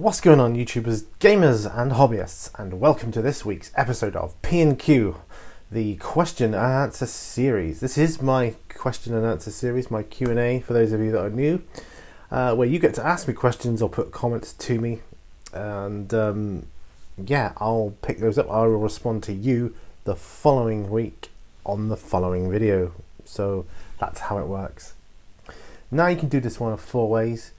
What's going on, YouTubers, gamers and hobbyists, and welcome to this week's episode of P&Q, the question and answer series. This is my question and answer series, my Q&A for those of you that are new, where you get to ask me questions or put comments to me, and I'll pick those up. I will respond to you the following week on the following video. So that's how it works. Now you can do this one of four ways.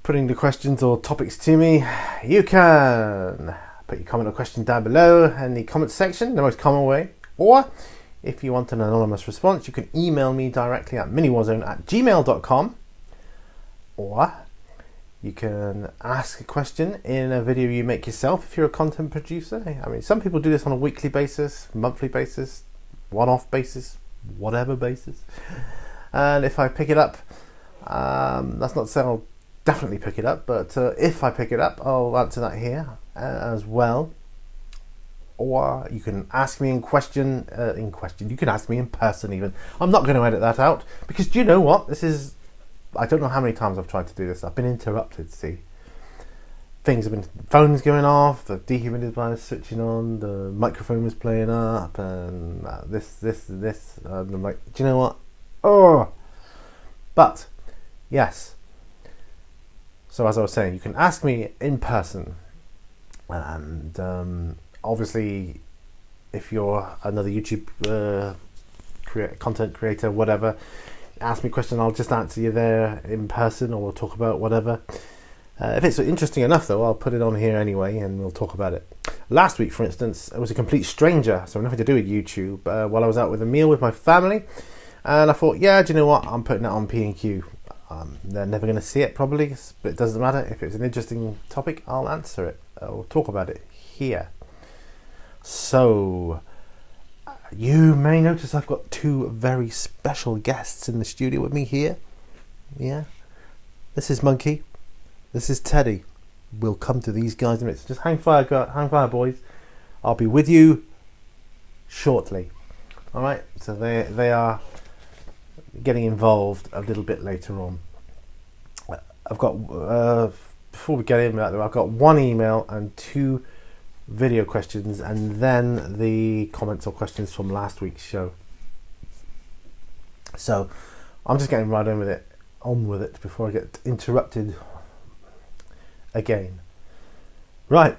Putting the questions or topics to me, you can put your comment or question down below in the comment section, the most common way. Or if you want an anonymous response, you can email me directly at miniwarzone@gmail.com. Or you can ask a question in a video you make yourself if you're a content producer. I mean, some people do this on a weekly basis, monthly basis, one-off basis, whatever basis. And if I pick it up, that's not to say I'll definitely pick it up, but if I pick it up, I'll answer that here as well. Or you can ask me in question. You can ask me in person even. I'm not going to edit that out because do you know what? I don't know how many times I've tried to do this. I've been interrupted. See, phones going off, the dehumidifier switching on, the microphone was playing up, and this. And I'm like, do you know what? Oh, but yes. So as I was saying, you can ask me in person, and obviously if you're another YouTube content creator, whatever, ask me a question, I'll just answer you there in person, or we'll talk about whatever. If it's interesting enough though, I'll put it on here anyway and we'll talk about it. Last week, for instance, it was a complete stranger, so nothing to do with YouTube, while I was out with a meal with my family, and I thought, yeah, do you know what, I'm putting it on P&Q. They're never going to see it probably, but it doesn't matter. If it's an interesting topic, I'll answer it. I'll talk about it here. So you may notice I've got two very special guests in the studio with me here. Yeah, this is Monkey, this is Teddy. We'll come to these guys in a minute. Just hang fire, boys. I'll be with you shortly. All right. So they are getting involved a little bit later on. I've got before we get in that though, I've got one email and two video questions, and then the comments or questions from last week's show. So I'm just getting right on with it before I get interrupted again. Right,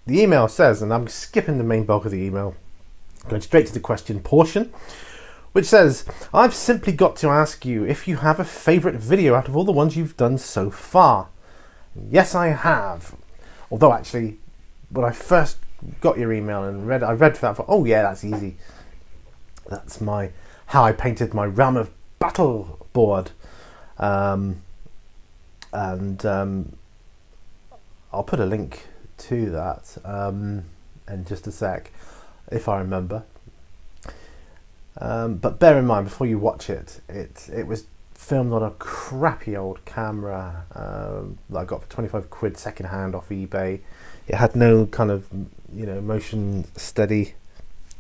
the email says, and I'm skipping the main bulk of the email, going straight to the question portion, which says, I've simply got to ask you if you have a favourite video out of all the ones you've done so far. Yes, I have. Although actually, when I first got your email and I read that, I thought, oh yeah, that's easy. That's how I painted my Realm of Battle board. And I'll put a link to that in just a sec, if I remember. But bear in mind, before you watch it, it was filmed on a crappy old camera that I got for 25 quid second hand off eBay. It had no kind of motion steady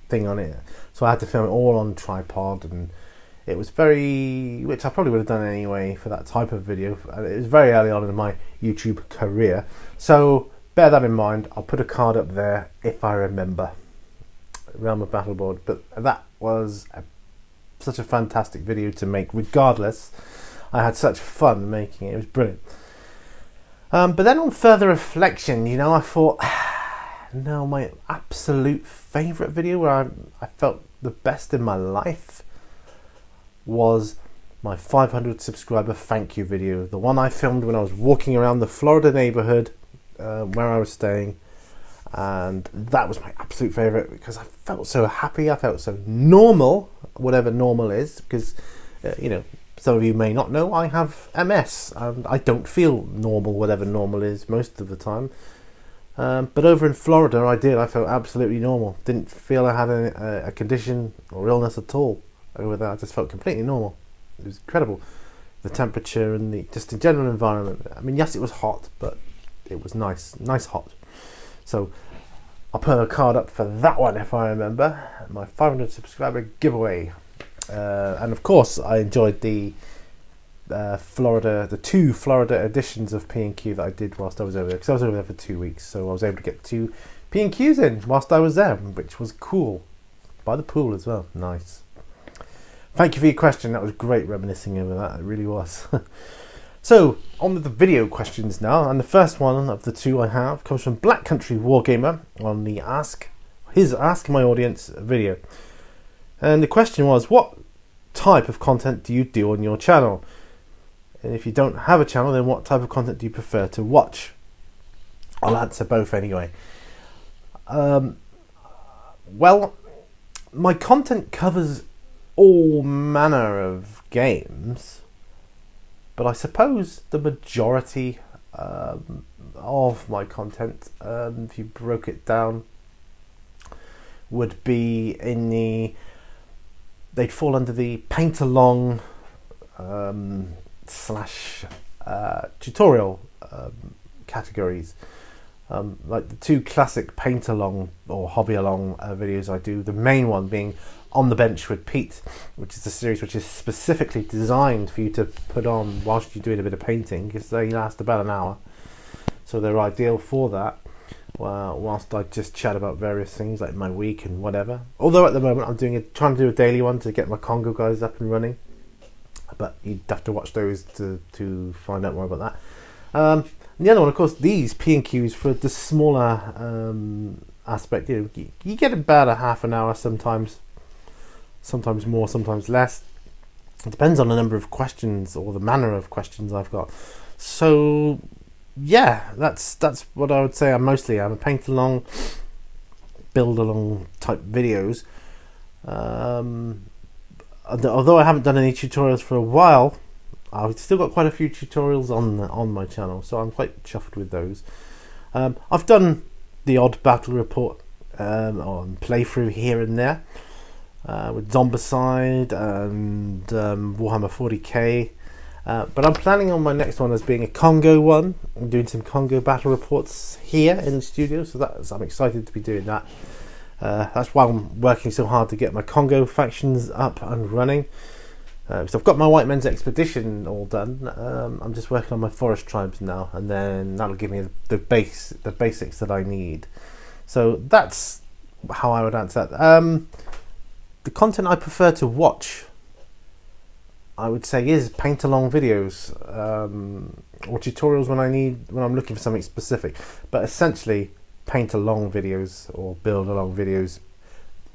thing on it, so I had to film it all on tripod, and it was which I probably would have done anyway for that type of video. It was very early on in my YouTube career, so bear that in mind. I'll put a card up there if I remember. Realm of Battle board, but that was such a fantastic video to make. Regardless, I had such fun making it. It was brilliant. But then on further reflection, I thought, no, my absolute favourite video where I felt the best in my life was my 500 subscriber thank you video. The one I filmed when I was walking around the Florida neighbourhood where I was staying. And that was my absolute favourite because I felt so happy, I felt so normal, whatever normal is, because some of you may not know, I have MS and I don't feel normal, whatever normal is, most of the time. But over in Florida I felt absolutely normal. Didn't feel I had a condition or illness at all over there. I just felt completely normal. It was incredible, the temperature and just the general environment. I mean, yes, it was hot, but it was nice hot. So I'll put a card up for that one if I remember. My 500 subscriber giveaway. And of course I enjoyed the Florida, the 2 Florida editions of P&Q that I did whilst I was over there, because I was over there for 2 weeks, so I was able to get 2 P&Qs in whilst I was there, which was cool. By the pool as well, nice. Thank you for your question, that was great reminiscing over that, it really was. So, on with the video questions now, and the first one of the 2 I have comes from Black Country Wargamer on the Ask My Audience video. And the question was, what type of content do you do on your channel? And if you don't have a channel, then what type of content do you prefer to watch? I'll answer both anyway. Well, my content covers all manner of games, but I suppose the majority of my content, if you broke it down, would be they'd fall under the paint along slash tutorial categories. Like the 2 classic paint along or hobby along videos I do, the main one being On the Bench with Pete, which is a series which is specifically designed for you to put on whilst you're doing a bit of painting, because they last about an hour, so they're ideal for that. Whilst I just chat about various things like my week and whatever. Although at the moment I'm trying to do a daily one to get my Congo guys up and running, but you'd have to watch those to find out more about that. And the other one, of course, these P&Qs for the smaller aspect. You get about a half an hour sometimes more, sometimes less. It depends on the number of questions or the manner of questions I've got. So yeah, that's what I would say. I'm a paint along, build along type videos. Although I haven't done any tutorials for a while, I've still got quite a few tutorials on my channel, so I'm quite chuffed with those. I've done the odd battle report on playthrough here and there with Zombicide and Warhammer 40k. But I'm planning on my next one as being a Congo one. I'm doing some Congo battle reports here in the studio, so I'm excited to be doing that. That's why I'm working so hard to get my Congo factions up and running. So I've got my White Men's Expedition all done. I'm just working on my Forest Tribes now, and then that'll give me the basics that I need. So that's how I would answer that. The content I prefer to watch, I would say, is paint along videos or tutorials when I'm looking for something specific. But essentially, paint along videos or build along videos,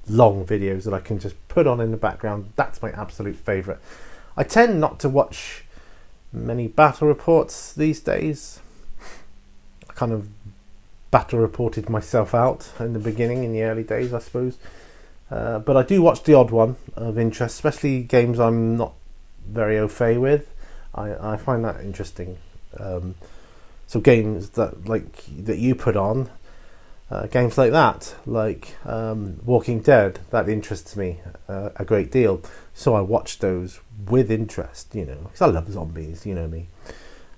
long videos that I can just put on in the background. That's my absolute favourite. I tend not to watch many battle reports these days. I kind of battle reported myself out in the beginning, in the early days, I suppose. But I do watch the odd one of interest, especially games I'm not very au fait with. I find that interesting. So games that you put on, games like that, like Walking Dead, that interests me a great deal. So I watch those with interest, because I love zombies, you know me.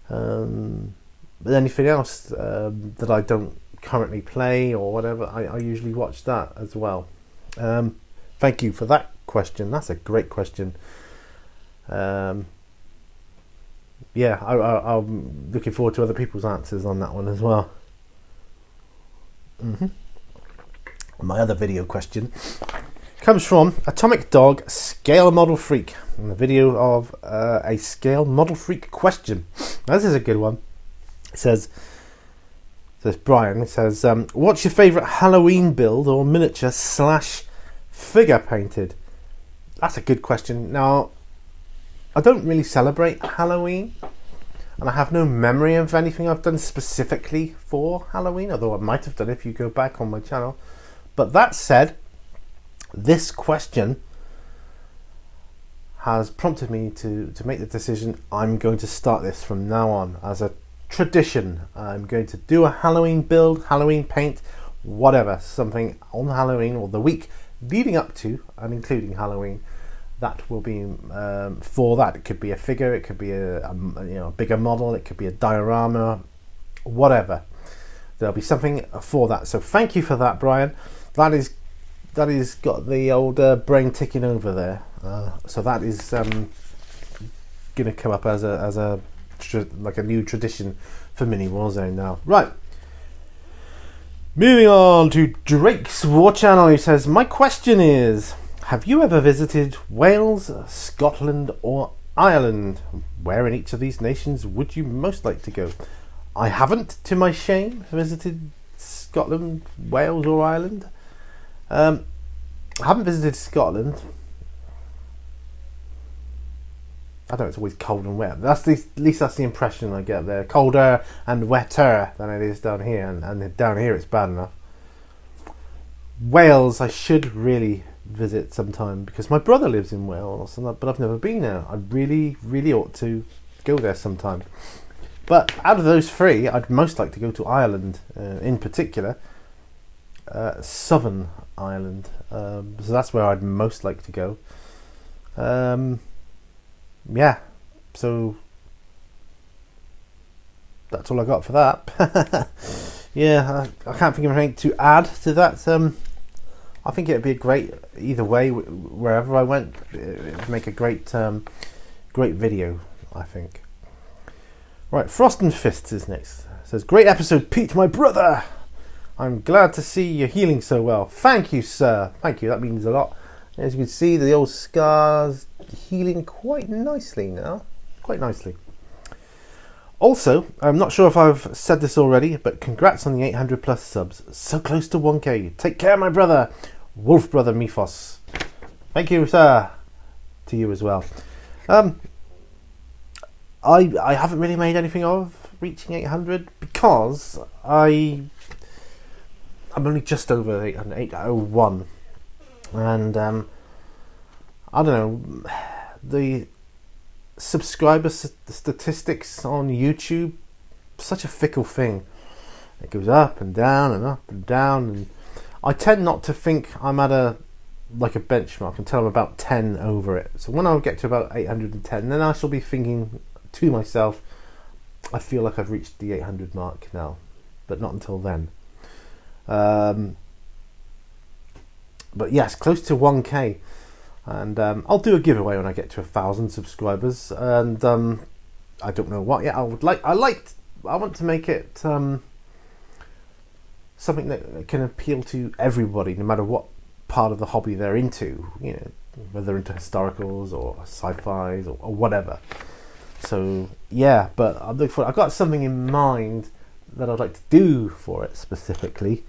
But anything else that I don't currently play or whatever, I usually watch that as well. Thank you for that question. That's a great question. I'm looking forward to other people's answers on that one as well. My other video question comes from Atomic Dog Scale Model Freak, and the video of a Scale Model Freak question. Now, this is a good one. It says Brian, it says, what's your favourite Halloween build or miniature / figure painted? That's a good question. Now, I don't really celebrate Halloween, and I have no memory of anything I've done specifically for Halloween, although I might have done if you go back on my channel. But that said, this question has prompted me to make the decision. I'm going to start this from now on as a tradition. I'm going to do a Halloween build, Halloween paint, whatever, something on Halloween or the week leading up to and including Halloween. That will be for that. It could be a figure, it could be a bigger model, it could be a diorama, whatever. There'll be something for that. So thank you for that, Brian. That is got the old brain ticking over there. So that is going to come up as a like a new tradition for Mini Warzone now. Right. Moving on to Drake's War Channel, he says, my question is, have you ever visited Wales, Scotland or Ireland? Where in each of these nations would you most like to go? I haven't, to my shame, visited Scotland, Wales or Ireland. I haven't visited Scotland. I know it's always cold and wet. At least that's the impression I get there. Colder and wetter than it is down here, and down here it's bad enough. Wales, I should really visit sometime because my brother lives in Wales, but I've never been there. I really, really ought to go there sometime. But out of those three, I'd most like to go to Ireland, in particular, Southern Ireland. So that's where I'd most like to go. Yeah, so that's all I got for that. Yeah, I can't think of anything to add to that. I think it'd be a great, either way, wherever I went, it would make a great video, I think. Right, Frost and Fists is next. It says, great episode, Pete, my brother. I'm glad to see you're healing so well. Thank you, sir. Thank you, that means a lot. As you can see, the old scars healing quite nicely now. Quite nicely. Also, I'm not sure if I've said this already, but congrats on the 800 plus subs. So close to 1k. Take care, my brother. Wolf Brother Mifos. Thank you, sir. To you as well. I haven't really made anything of reaching 800 because I'm only just over 800, 801. And I don't know, the subscriber statistics on YouTube, such a fickle thing. It goes up and down and up and down, and I tend not to think I'm at a benchmark until I'm about 10 over it. So when I get to about 810, then I shall be thinking to myself, I feel like I've reached the 800 mark now, but not until then. But yes, close to 1k, and I'll do a giveaway when I get to 1,000 subscribers. And I don't know what yet. I want to make it something that can appeal to everybody, no matter what part of the hobby they're into. You know, whether they're into historicals or sci-fis or whatever. So yeah, but I've got something in mind that I'd like to do for it specifically.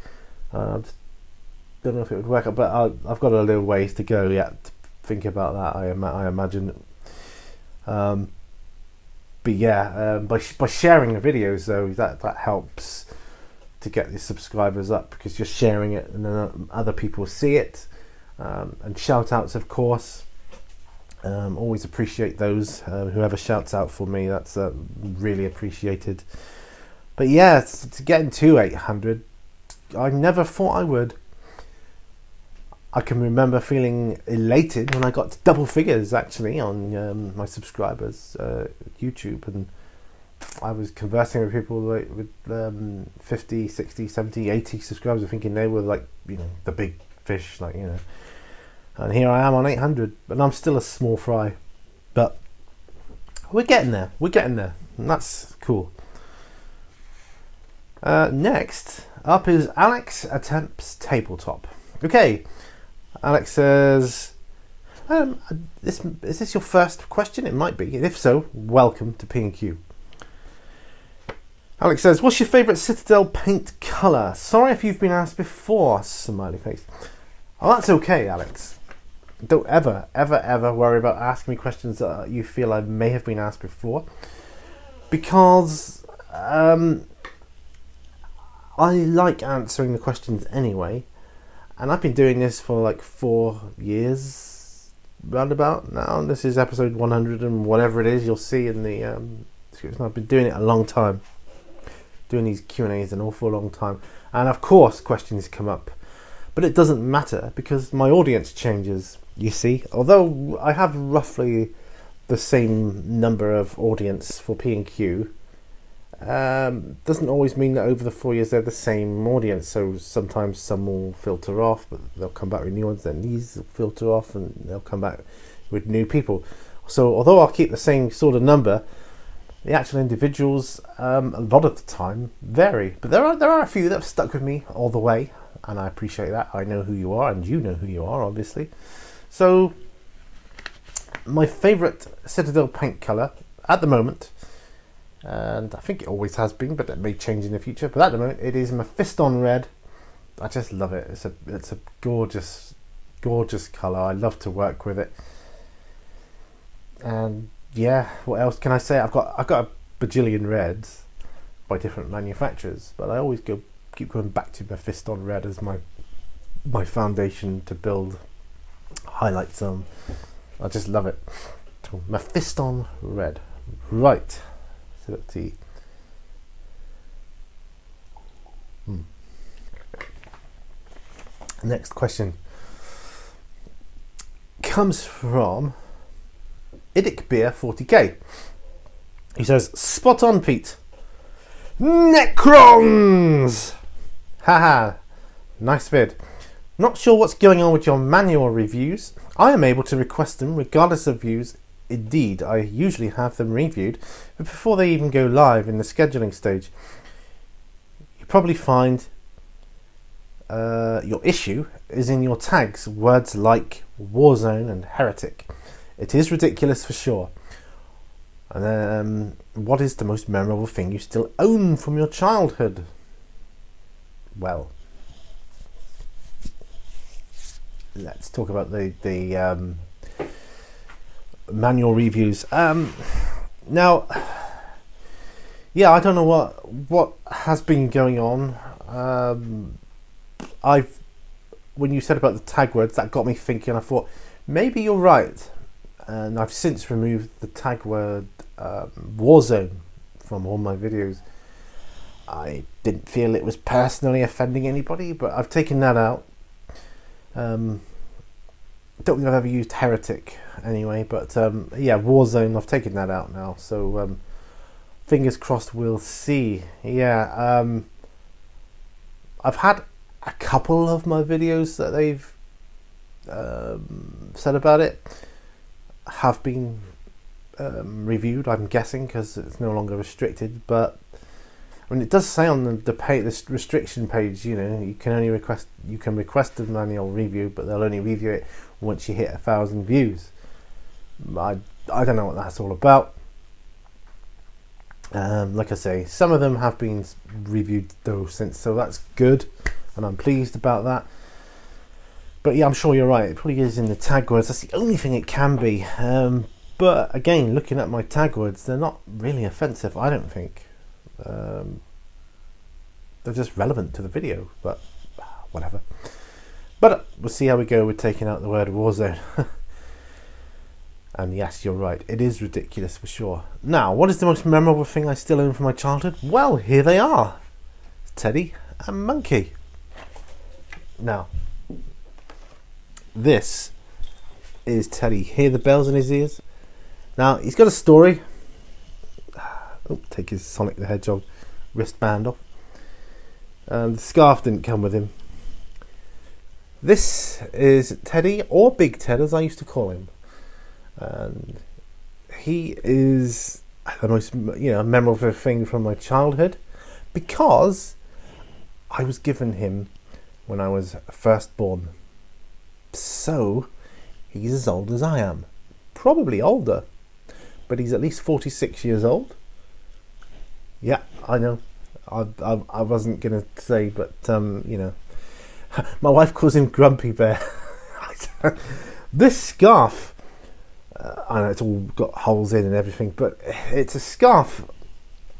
Don't know if it would work out, but I've got a little ways to go yet to think about that. I imagine. But yeah, by sharing the videos though, that helps to get the subscribers up, because you're sharing it and then other people see it. And shout outs, of course. Always appreciate those. Whoever shouts out for me, that's really appreciated. But yeah, to get into 800, I never thought I would. I can remember feeling elated when I got to double figures actually on my subscribers YouTube, and I was conversing with people with 50, 60, 70, 80 subscribers, thinking they were like, you know, the big fish, like, you know. And here I am on 800, but I'm still a small fry. But we're getting there. And that's cool. Next up is Alex Attempts Tabletop. Okay, Alex says, is this your first question? It might be. If so, welcome to P&Q. Alex says, what's your favourite Citadel paint colour? Sorry if you've been asked before, smiley face. Oh, that's okay, Alex. Don't ever worry about asking me questions that you feel I may have been asked before, because I like answering the questions anyway, and I've been doing this for like 4 years roundabout now. This is episode 100 and whatever it is, you'll see in the description. I've been doing it a long time, doing these Q&As an awful long time, and of course questions come up, but it doesn't matter because my audience changes, you see. Although I have roughly the same number of audience for P&Q, doesn't always mean that over the 4 years they're the same audience. So sometimes some will filter off, but they'll come back with new ones, then these will filter off and they'll come back with new people. So although I'll keep the same sort of number, the actual individuals a lot of the time vary. But there are a few that have stuck with me all the way, and I appreciate that. I know who you are, and you know who you are, obviously. So my favourite Citadel paint colour at the moment, and I think it always has been, but it may change in the future, but at the moment it is Mephiston Red. I just love it. It's a gorgeous colour. I love to work with it. And yeah, what else can I say? I've got a bajillion reds by different manufacturers, but I always keep going back to Mephiston Red as my foundation to build highlights on. I just love it. So Mephiston Red. Right. So let's see. Next question comes from Idic Beer 40k. He says, spot on, Pete. Necrons! Haha, nice vid. Not sure what's going on with your manual reviews. I am able to request them regardless of views. Indeed, I usually have them reviewed before they even go live in the scheduling stage. You probably find your issue is in your tags, words like Warzone and Heretic. It is ridiculous for sure. And what is the most memorable thing you still own from your childhood? Well, let's talk about the manual reviews. Now, yeah, I don't know what has been going on. When you said about the tag words, that got me thinking. I thought maybe you're right, and I've since removed the tag word Warzone from all my videos. I didn't feel it was personally offending anybody, but I've taken that out. Don't think I've ever used Heretic anyway, but yeah, Warzone, I've taken that out now, so fingers crossed we'll see. Yeah, I've had a couple of my videos that they've said about it have been reviewed, I'm guessing, because it's no longer restricted. But I mean, it does say on the restriction page, you know, you can request a manual review, but they'll only review it once you hit 1,000 views. I don't know what that's all about. Like I say, some of them have been reviewed though since, so that's good, and I'm pleased about that. But yeah, I'm sure you're right, it probably is in the tag words. That's the only thing it can be. But again, looking at my tag words, they're not really offensive, I don't think. They're just relevant to the video, but whatever. But we'll see how we go with taking out the word Warzone. And yes, you're right, it is ridiculous for sure. Now, what is the most memorable thing I still own from my childhood? Well, here they are. Teddy and Monkey. Now, this is Teddy. Hear the bells in his ears? Now, he's got a story. Oh, take his Sonic the Hedgehog wristband off. The scarf didn't come with him. This is Teddy, or Big Ted as I used to call him. And he is the most, memorable thing from my childhood, because I was given him when I was first born. So he's as old as I am, probably older, but he's at least 46 years old. Yeah, I know. I wasn't gonna say, but my wife calls him Grumpy Bear. This scarf, I know it's all got holes in and everything, but it's a scarf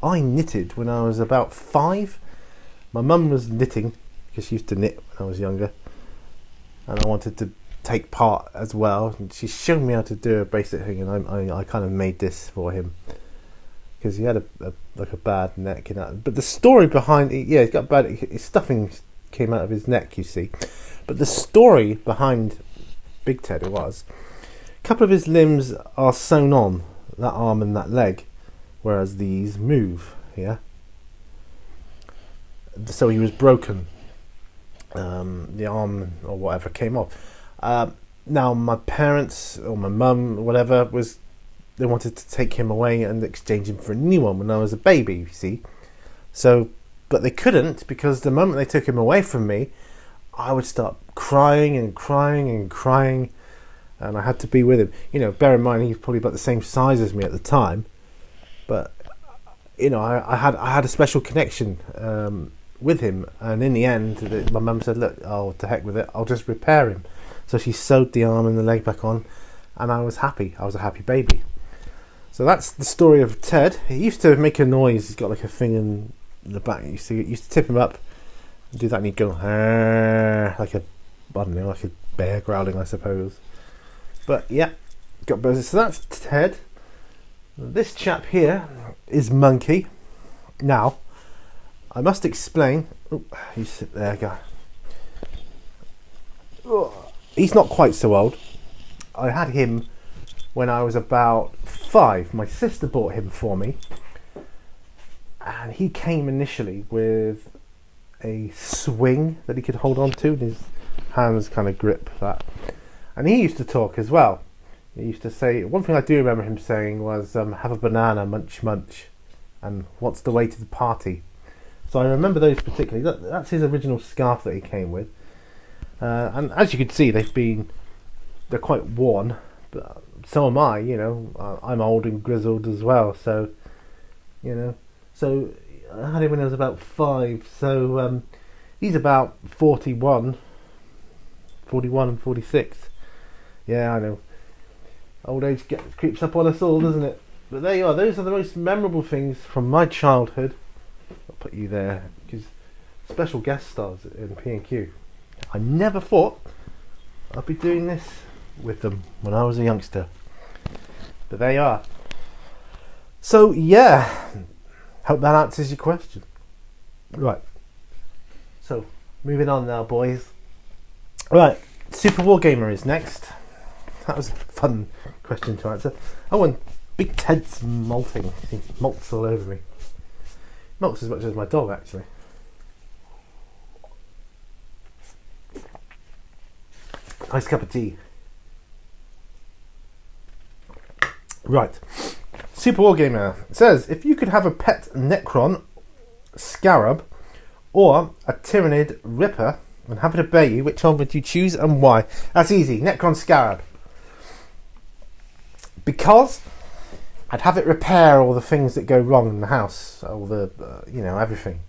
I knitted when I was about 5. My mum was knitting because she used to knit when I was younger, and I wanted to take part as well. And she showed me how to do a basic thing, and I kind of made this for him because he had a bad neck and that. But the story behind it, yeah, he's got bad. His stuffing came out of his neck, you see. But the story behind Big Ted was, a couple of his limbs are sewn on, that arm and that leg, whereas these move. Yeah. So he was broken. The arm or whatever came off. Now my parents or my mum, whatever, was they wanted to take him away and exchange him for a new one when I was a baby, you see. So, but they couldn't, because the moment they took him away from me, I would start crying and crying and crying, and I had to be with him. You know, bear in mind he's probably about the same size as me at the time, but you know, I had a special connection with him, and in the end, my mum said, "Look, oh, to heck with it, I'll just repair him." So she sewed the arm and the leg back on, and I was happy. I was a happy baby. So that's the story of Ted. He used to make a noise. He's got like a thing in the back. He used to tip him up and do that, and he'd go like a, I don't know, like a bear growling, I suppose. But yeah, got both. So that's Ted. This chap here is Monkey. Now, I must explain. Oh, you sit there, guy. Oh, he's not quite so old. I had him when I was about 5. My sister bought him for me, and he came initially with a swing that he could hold on to, and his hands kind of grip that. And he used to talk as well. He used to say, one thing I do remember him saying was, have a banana, munch munch, and what's the way to the party? So I remember those particularly. That's his original scarf that he came with. And as you can see, they're quite worn, but so am I, you know. I'm old and grizzled as well, so, you know. So I had him when I was about 5, so he's about 41 and 46. Yeah, I know. Old age creeps up on us all, doesn't it? But there you are. Those are the most memorable things from my childhood. I'll put you there, because special guest stars in P&Q. I never thought I'd be doing this with them when I was a youngster. But there you are. So yeah, hope that answers your question. Right. So moving on now, boys. Right, Super War Gamer is next. That was a fun question to answer. Oh, and Big Ted's molting. He molts all over me. Molts as much as my dog, actually. Nice cup of tea. Right. Super War Gamer says, if you could have a pet Necron, Scarab, or a Tyranid Ripper and have it obey you, which one would you choose and why? That's easy. Necron Scarab. Because I'd have it repair all the things that go wrong in the house, all the, you know, everything.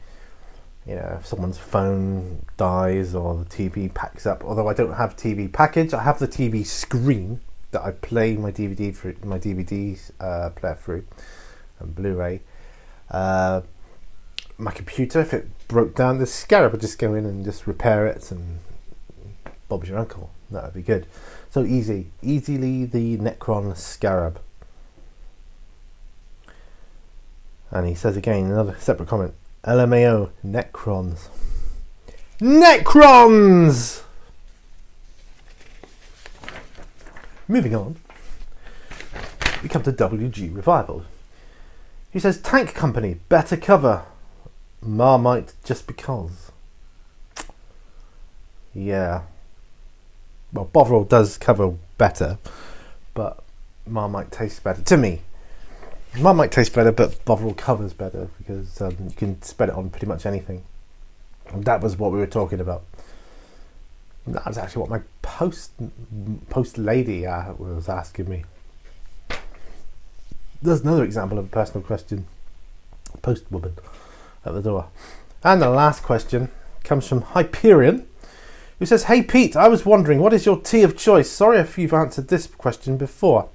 You know, if someone's phone dies or the TV packs up, although I don't have TV package, I have the TV screen that I play my DVD through, my DVDs player through, and Blu-ray. My computer, if it broke down, the Scarab would just go in and just repair it, and Bob's your uncle. That would be good. So easily the Necron Scarab. And he says again, another separate comment, LMAO, Necrons. Necrons! Moving on, we come to WG Revival. He says, Tank Company, better cover. Marmite just because. Yeah. Well, Bovril does cover better, but Marmite tastes better. To me. Marmite tastes better, but Bovril covers better, because you can spread it on pretty much anything. And that was what we were talking about. That was actually what my post lady was asking me. There's another example of a personal question. Post woman at the door. And the last question comes from Hyperion, who says, hey Pete, I was wondering, what is your tea of choice? Sorry if you've answered this question before.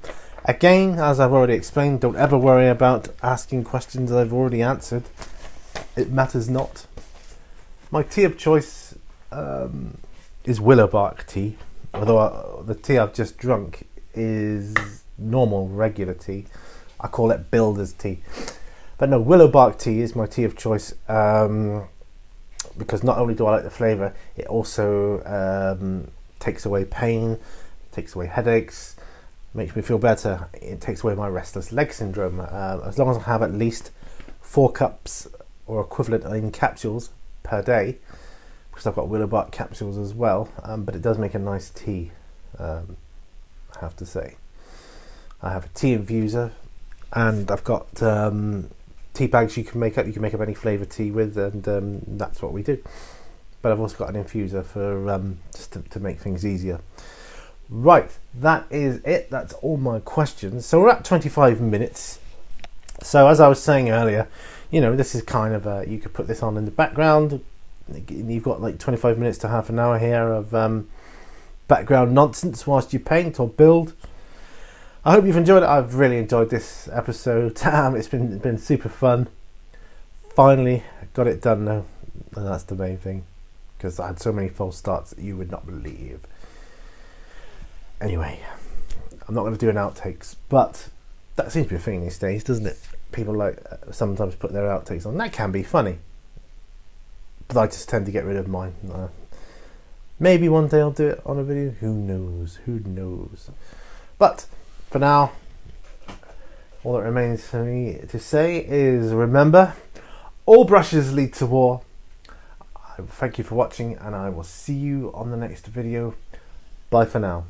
Again, as I've already explained, don't ever worry about asking questions that I've already answered. It matters not. My tea of choice is willow bark tea, although the tea I've just drunk is normal, regular tea. I call it builder's tea. But no, willow bark tea is my tea of choice, because not only do I like the flavour, it also takes away pain, takes away headaches, makes me feel better. It takes away my restless leg syndrome. As long as I have at least 4 cups or equivalent in capsules per day, because I've got willow bark capsules as well, but it does make a nice tea, I have to say. I have a tea infuser, and I've got tea bags you can make up. You can make up any flavour tea with, and that's what we do. But I've also got an infuser for just to make things easier. Right, that is it. That's all my questions. So we're at 25 minutes. So as I was saying earlier, you know, this is kind of you could put this on in the background. You've got like 25 minutes to half an hour here of background nonsense whilst you paint or build. I hope you've enjoyed it. I've really enjoyed this episode. It's been super fun. Finally got it done now, and that's the main thing, because I had so many false starts that you would not believe. Anyway, I'm not going to do an outtakes, but that seems to be a thing these days, doesn't it? People like sometimes put their outtakes on. That can be funny, but I just tend to get rid of mine. Maybe one day I'll do it on a video. Who knows? Who knows? But for now, all that remains for me to say is remember, all brushes lead to war. Thank you for watching, and I will see you on the next video. Bye for now.